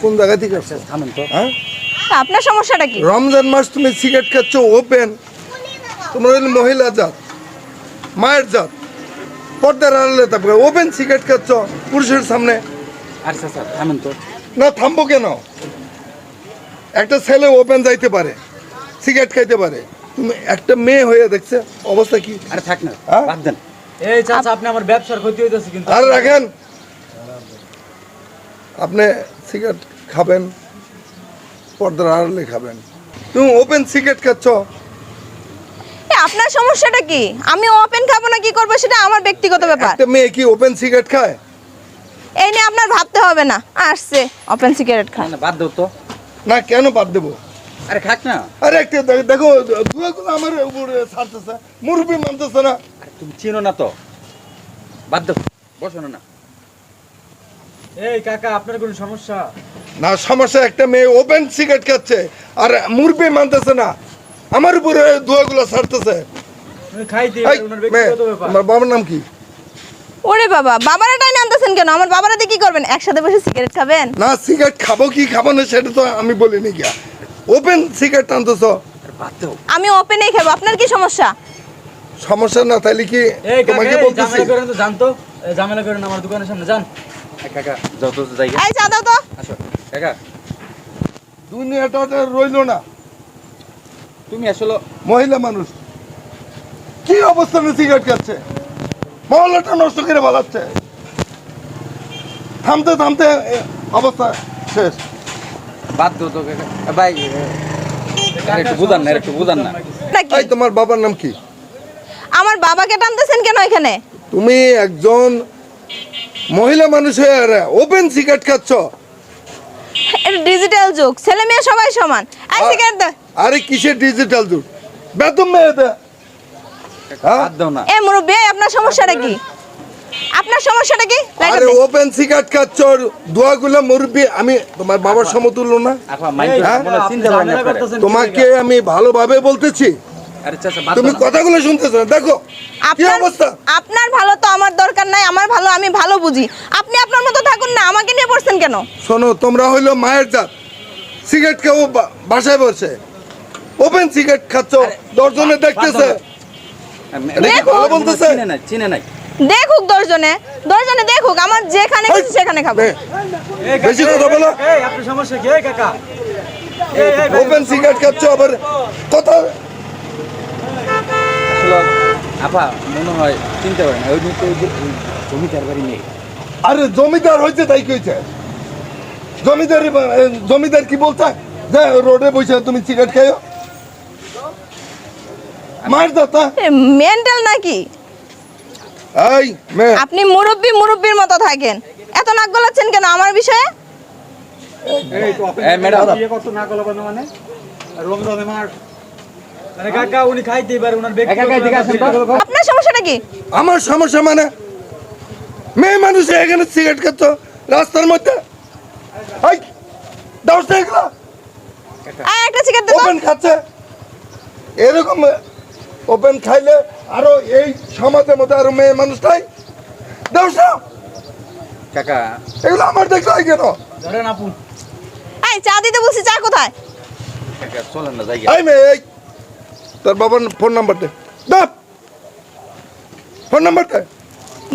কোন জায়গা থেকে আসছো? থামেন তো। হ্যাঁ, আপনার সমস্যাটা কি? রমজান মাস তুমি সিগারেট খাচ্ছ ওপেন, তোমার হইল মহিলা জাত, মায়ের জাত, পর্দার আড়ালে তারপরে ওপেন সিগারেট খাচ্ছ পুরুষের সামনে। আচ্ছা স্যার থামেন তো। না থামবো কেন? একটা ছেলে ওপেন যাইতে পারে, সিগারেট খাইতে পারে, তুমি একটা মেয়ে হয়ে দেখছে অবস্থা কি? আরে থাক না, হ্যাঁ? বাদ দেন। এই চাচা আপনি আমার ব্যবসার ক্ষতি হইতেছে কিন্তু। আর রাখেন, আপনি সিগারেট খাবেন পর্দার আড়ালে খাবেন, তুমি ওপেন সিগারেট খাচ্ছ। আপনার সমস্যাটা কি? আমি ওপেন খাবো না কি করবো সেটা আমার ব্যক্তিগত ব্যাপার। একটা মেয়ে কি ওপেন সিগারেট খায়? এই নিয়ে আপনার ভাবতে হবে না। আসছে ওপেন সিগারেট খায়। না বাদ দাও তো। না কেন বাদ দেবো? আরে খাক না। আরে একটা দেখো ধুয়াগুলো আমার উপরে ছাড়তেছে, মুরব্বি মানতেছে না। আরে তুমি চিনো না তো, বাদ দাও, বসো না। এই কাকা আপনার কোনো সমস্যা? না সমস্যা, একটা মেয়ে ওপেন সিগারেট খাচ্ছে আর মুরব্বি মানতেছে না, আমার উপরে ধোঁয়াগুলো ছাড়তেছে। আমি খাইতে এই, ওনার মেয়ে, ব্যক্তিগত ব্যাপার। তোমার বাবার নাম কি? ওরে বাবা, বাবারা টাইনে আনতেছেন কেন? আমার বাবারা দিয়ে কি করবেন? একসাথে বসে সিগারেট খাবেন? না সিগারেট খাবো কি খাবো না সেটা তো আমি বলিনি গিয়া, ওপেন সিগারেট আনতেছ। আরে বাদ দাও। আমি ওপেনেই খাবো। আপনার কি সমস্যা? সমস্যা না তাইলে কি এই কাকা তোমাকে এই বলতেছি? ঝামেলা করেন তো, জানতো ঝামেলা করেন আমার দোকানের সামনে যান। এই কাকা যাও তো জায়গা। এই চা দাও তো। আসো কাকা, দুনিয়াটা রইলো না, তুমি আসলে মহিলা মানুষ কি অবস্থানে সিগারেট খাচ্ছে, মহল্লাটা নষ্ট করে বলাচ্ছে, থামতে থামতে অবস্থা শেষ। বাদ দাও তো কাকা। ভাই একটু বুঝান না, একটু বুঝান না। নাকি? এই তোমার বাবার নাম কি? আমার বাবাকে টানতেছেন কেন এখানে? তুমি একজন মহিলা মানুষ হয়ে ওপেন সিগারেট খাচ্ছ। এটা ডিজিটাল যুগ, ছেলে মেয়ে সবাই সমান। এই সিগারেট দাও। আরে কিসের ডিজিটাল যুগ, বেতন মেয়েতে। হ্যাঁ? বাদ দাও না। এ মুরব্বি, আপনার সমস্যাটা কি? আপনার সমস্যাটা কি? লাইটার আরে দে। ওপেন সিগারেট খাচ্ছ, দোয়াগুলো মুরব্বি, আমি তোমার বাবার সমতুল্য না? আপা মাইন্ড এই, হ্যাঁ? মনে চিন্তা ভাবনা ঝামেলা করে। করতেছেন কি তোমাকে লেগা? আমি ভালোভাবে বলতেছি, আরে চাচা বাদ তুমি দাও না। কথাগুলো শুনতেছো না, দেখো কি আপনার অবস্থা। আপনার ভালো তো আমার দরকার নাই। আমার ভালো আমি ভালো বুঝি। আপনি আপনার মতো থাকুন না, আমাকে নিয়ে পড়ছেন কেন? শোনো, তোমরা হইলো মায়ের জাত, সিগারেট খাও বাসায় বসে, ওপেন সিগারেট খাচ্ছ, দশজনে দেখতেছে। এটা কি ভালো বলতেছে? চিনে নাই, চিনে নাই। দেখুক দশজনে, দশজনে দেখুক, আমার যেখানে খুশি সেখানে খাবো। নে, এই কাকা, বেশি কথা বলো। এই আপনার সমস্যা কি? এই কাকা এই এই ভাই, ওপেন সিগারেট খাচ্ছ আবার কথা। আসলে আপা মনে হয় চিনতে পারে না, ওই যে ওই জমিদার বাড়ি নেই। আরে জমিদার হয়েছে তাই কইছে, জমিদার কি বলছে যে রোডে বসে তুমি সিগারেট খাইও? মায়ের দাতা। মেন্টাল নাকি? এই মেয়ে, আপনি মুরব্বির মতো থাকেন। এত নাক গলাচ্ছেন কেন আমার বিষয়ে? এই তো এই ম্যাডাম। বিয়ে করতে না করলে মানে রমজানে মার। আরে কাকা উনি খাইতেই পারে, ওনার ব্যক্তিগত কাকা, এদিকে আসেন তো। ব্যাপার। আপনার সমস্যাটা কি? আমার সমস্যা মানে মেয়ে মানুষ এখানে সিগারেট খাচ্ছ রাস্তার মধ্যে, এই দাও এগুলো আর একটা সিগারেট দে তো। ওপেন খাচ্ছে। এরকম ওপেন খাইলে আরো এই সমাজের মধ্যে আরো মেয়ে মানুষ নাই, দাও কাকা এগুলো আমার দেখলে হয় কেন? ধরেন আপু, এই চা দিতে বলছি, চা কোথায়? কাকা চলেন না জায়গা। এই মেয়ে, এই তোর বাবার ফোন নাম্বার দে, দাও ফোন নাম্বার দে।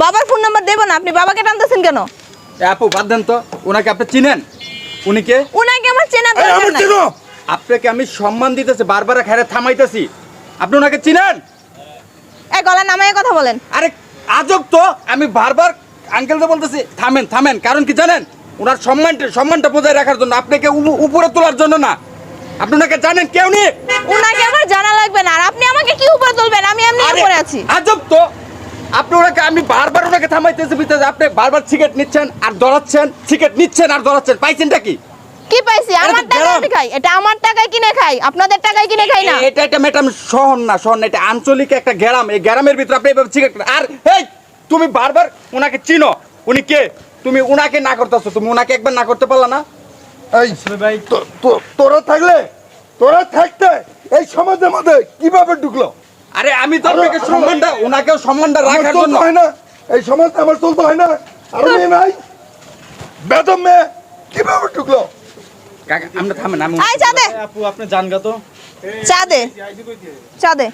বাবার ফোন নাম্বার দেবো না। আপনি বাবাকে টানতেছেন কেন? আপু বাদ দেন তো, ওনাকে আপনি চিনেন? উনি কে? উনাকে আমার চেনার এই দরকার আমার নাই। চেনো? আপনাকে আমি সম্মান দিতেছি, বারবার খেরে থামাইতেছি, আপনি ওনাকে চিনেন? এই গলা নামায় কথা বলেন। আরে আজব তো, আমি বারবার আঙ্কেলকে বলতেছি থামেন থামেন, কারণ কি জানেন? ওনার সম্মানটা বজায় রাখার জন্য, আপনাকে উপরে তোলার জন্য না। আপনি ওনাকে জানেন কেউ নেই? উনাকে আমার জানা লাগবে না। আর আপনি আমাকে কি উপরে তুলবেন? আমি এমনি আরে, উপরে আছি। আজব তো, আপনি ওনাকে, আমি বারবার ওনাকে থামাইতেছি বুঝতেছি, আপনি বারবার সিগারেট নিচ্ছেন আর ধরাচ্ছেন, সিগারেট নিচ্ছেন আর ধরাচ্ছেন, পাইছেনটা কি? কি পাইছি? আরে আমার তো টাকায় গেলাম। আমি খাই। এটা আমার টাকায় কিনে খাই, আপনাদের টাকায় কিনে খাই না। এটা একটা ম্যাডাম শহর না, এটা আঞ্চলিক একটা গ্রাম। এই গ্রামের ভিতরে আপনি এভাবে সিগারেট, আর এই তুমি বারবার ওনাকে চিনো, উনি কে? তুমি ওনাকে না করতেছো, তুমি ওনাকে একবার না করতে পারলা না? এই আসলে ভাই তোরা থাকতে এই সমাজের মধ্যে কিভাবে ঢুকলো? আরে আমি তো আপনাকে ওনাকেও সম্মানটা আমার রাখার চলতে জন্য। হয় না এই সমাজ, আমার চলতে হয় না? আর মেয়ে নাই, বেদম মেয়ে কিভাবে ঢুকলো? কাকা আমরা থামেন, আমি আয় চা দে, আপু আপনি জান গা তো চা দে, চা দে।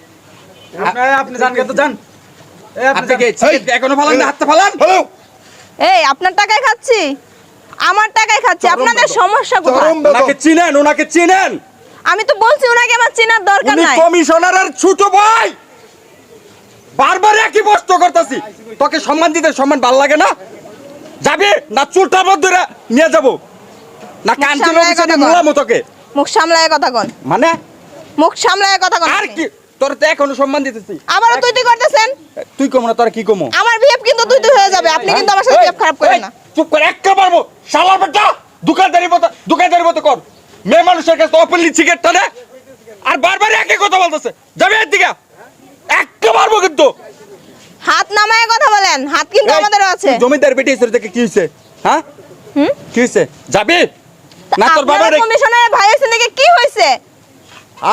আপনি জান গা তো জান আপনি কি সিগারেট এখনো ফালান না? হাতটা ফালান। হ্যালো, এই আপনার টাকায় খাচ্ছি, আমার টাকায় খাচ্ছি, আপনাদের সমস্যা কোথায়? চরম বেদম। ওনাকে চিনেন, ওনাকে চিনেন। আমি তো বলছি ওনাকে আমার চেনার দরকার উনি নাই। কমিশনারের ছোট ভাই। বারবার একই প্রশ্ন করতেছি, তোকে সম্মান দিতে সম্মান ভাল লাগে না? যাবি না চুলটার মধ্যে নিয়ে যাব, না কাঞ্চন সামলায় কথা বল। মোলামো তোকে? মুখ সামলায় কথা কন, মানে মুখ সামলায় কথা কন। আর কি, তোর তো এখনো সম্মান দিতেছি। আবারও তুই করতেছেন। তুই কমো না, তোর কি কমো? আমার বিহেভ কিন্তু তুই হয়ে যাবে, আপনি কিন্তু আমার সাথে বিহেভ খারাপ করেন না। চুপ করে একটা মারবো শালার বেটা। দোকানদারি মতো কর। মেয়ে মানুষের কাছে ওপেনলি সিগারেট টানে আর বারবার একই কথা বলতেছে। যাবে এর দিকে একটা মারবো কিন্তু। হাত নামায় কথা বলেন, হাত কিন্তু এই, আমাদেরও আছে। তুই জমিদার বেটি এসে দেখে কি হইছে? হ্যাঁ হুম? কি হইছে? যাবি না তোর বাবা আপনার কমিশনারের ভাই এসে দেখে কি হয়েছে?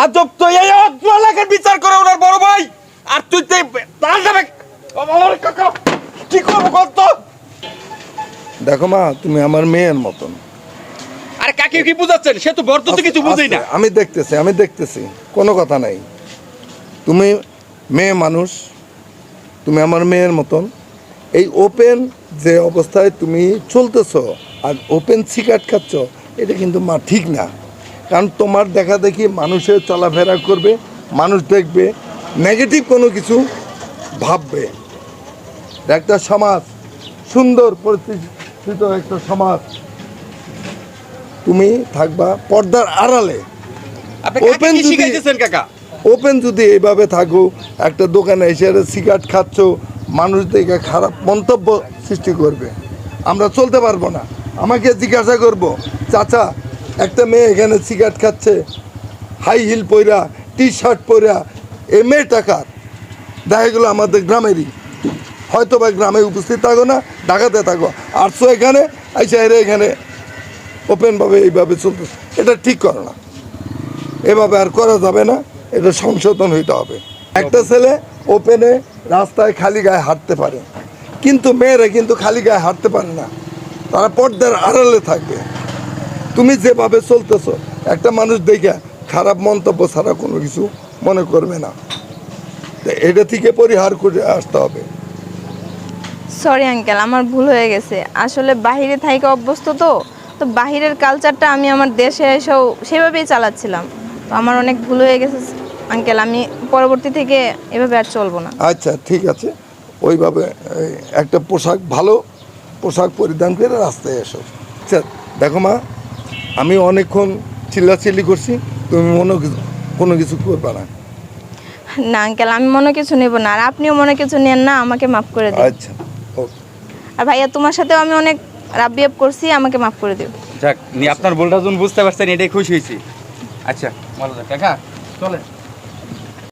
আজব তো, এই অদ্র এলাকার বিচার করে ওনার বড় ভাই, আর তুই তার যাবে। আমার কাকা কি করবো কত? দেখো মা, তুমি আমার মেয়ের মতন। আরে কাকে কি বুঝাচ্ছেন? সে তো বর্ত তো কিছু বুঝেই না। আমি দেখতেছি কোনো কথা নাই। তুমি মেয়ে মানুষ, তুমি আমার মেয়ের মতন। এই ওপেন যে অবস্থায় তুমি চলতেছো আর ওপেন সিগারেট খাচ্ছ, এটা কিন্তু মা ঠিক না। কারণ তোমার দেখা দেখি মানুষের চলাফেরা করবে, মানুষ দেখবে, নেগেটিভ কোনো কিছু ভাববে। একটা সমাজ, সুন্দর পরিস্থিত একটা সমাজ, তুমি থাকবা পর্দার আড়ালে। আপনি কাকে Open কি যদি- শিখাইতেছেন কাকা? ওপেন যদি এইভাবে থাকো, একটা দোকানে এসে সিগারেট খাচ্ছ, মানুষ দেখে খারাপ মন্তব্য সৃষ্টি করবে, আমরা চলতে পারবো না। আমাকে জিজ্ঞাসা করবো, চাচা একটা মেয়ে এখানে সিগারেট খাচ্ছে, হাই হিল পইরা, টি শার্ট পইরা, এ মেয়ে টাকার, দেখা গেলো আমাদের গ্রামেরই, হয়তো বা গ্রামে উপস্থিত থাকো না, ঢাকাতে থাকো, আটশো এখানে আইসা এরা এখানে ওপেনভাবে এইভাবে চলতেছে, এটা ঠিক করো না। এভাবে আর করা যাবে না, এটা সংশোধন হইতে হবে। একটা ছেলে ওপেনে রাস্তায় খালি গায়ে হাঁটতে পারে, কিন্তু মেয়েরা কিন্তু খালি গায়ে হাঁটতে পারে না, তারা পর্দার আড়ালে থাকবে। তুমি যেভাবে চলতেছো, একটা মানুষ দেখে খারাপ মন্তব্য ছাড়া কোনো কিছু মনে করবে না। তো এটা থেকে পরিহার করে আসতে হবে। সরি আঙ্কেল, আমার ভুল হয়ে গেছে। আসলে বাইরে থাইকে অভ্যস্ত তো তো বাহিরের কালচারটা আমি আমার দেশে এসেও সেভাবেই চালাচ্ছিলাম। তো আমার অনেক ভুল হয়ে গেছে আঙ্কেল, আমি পরবর্তী থেকে এভাবে আর চলবো না। আচ্ছা ঠিক আছে, ওইভাবে এই, একটা পোশাক, ভালো পোশাক পরিধান করে রাস্তায় এসো। আচ্ছা দেখো মা, আমি অনেকক্ষণ চিল্লাচিল্লি করছি, তুমি কোনো কিছু করবে না। না আঙ্কেল, আমি মনে কিছু নেব না, আর আপনিও মনে কিছু নেন না, আমাকে মাফ করে দিন। আচ্ছা ওকে। আর ভাইয়া তোমার সাথেও আমি অনেক রাব বিহেভ করছি, আমাকে মাফ করে দিও। যাক, আপনার ভুলটা যখন বুঝতে পারছেন, এটাই খুশি হয়েছি। আচ্ছা ভালো কাকা, চলেন।